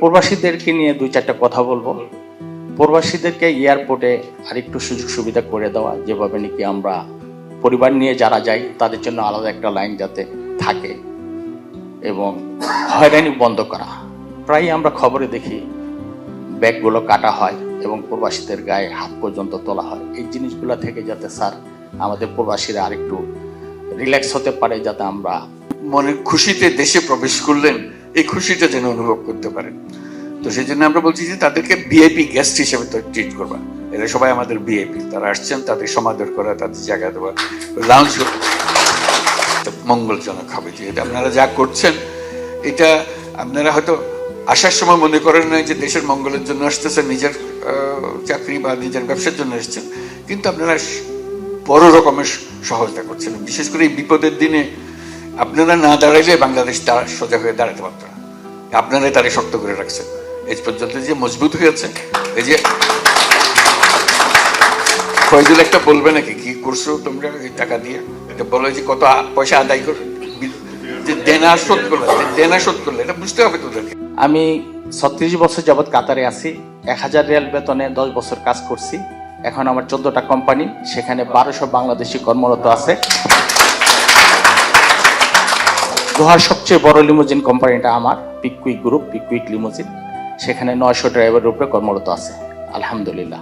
প্রবাসীদেরকে নিয়ে দুই চারটা কথা বলবো। প্রবাসীদেরকে এয়ারপোর্টে আরেকটু সুযোগ সুবিধা করে দেওয়া, যেভাবে নাকি আমরা পরিবার নিয়ে যারা যাই তাদের জন্য আলাদা একটা লাইন যাতে থাকে, এবং হয়রানি বন্ধ করা। প্রায় আমরা খবরে দেখি ব্যাগগুলো কাটা হয় এবং প্রবাসীদের গায়ে হাত পর্যন্ত তোলা হয়। এই জিনিসগুলো থেকে যাতে স্যার আমাদের প্রবাসীরা আরেকটু রিল্যাক্স হতে পারে, যাতে আমরা মনের খুশিতে দেশে প্রবেশ করলেন, এই খুশিটা যেন অনুভব করতে পারেন। তো সেই জন্য আমরা বলছি যে তাদেরকে ভিআইপি গেস্ট হিসেবে তো ট্রিট করবা। এরা সবাই আমাদের ভিআইপি, তারা আসছেন, তাদের সমাদর করা, তাদের জায়গা দেওয়া, লাউঞ্জ মঙ্গলজনক হবে। যে এটা আপনারা যা করছেন, এটা আপনারা হয়তো আসার সময় মনে করেন না যে দেশের মঙ্গলের জন্য আসতেছেন, নিজের চাকরি বা নিজের ব্যবসার জন্য এসছেন, কিন্তু আপনারা বড় রকমের সহায়তা করছেন। বিশেষ করে এই বিপদের দিনে আপনারা না দাঁড়াইলে বাংলাদেশ তারা সোজা হয়ে দাঁড়াতে পারত না। আপনারাই তারা শক্ত করে রাখছেন। এই পর্যন্ত যে মজবুত হয়েছে, এই যে ফয়জুল একটা বলবে নাকি কি করছো তোমরা এই টাকা দিয়ে, এটা বলো যে কত পয়সা আদায় করে, যে দেনা শোধ করলে এটা বুঝতে হবে তোদেরকে। আমি 36 বছর যাবৎ কাতারে আছি। 1000 রিয়াল বেতনে 10 বছর কাজ করছি। এখন আমার 14টা কোম্পানি, সেখানে 1200 বাংলাদেশি কর্মরত আছে। দোহার সবচেয়ে বড় লিমুজিন কোম্পানিটা আমার, পিকুইক গ্রুপ, পিকুইক লিমুজিন। সেখানে 900 ড্রাইভারের উপরে কর্মরত আছে, আলহামদুলিল্লাহ।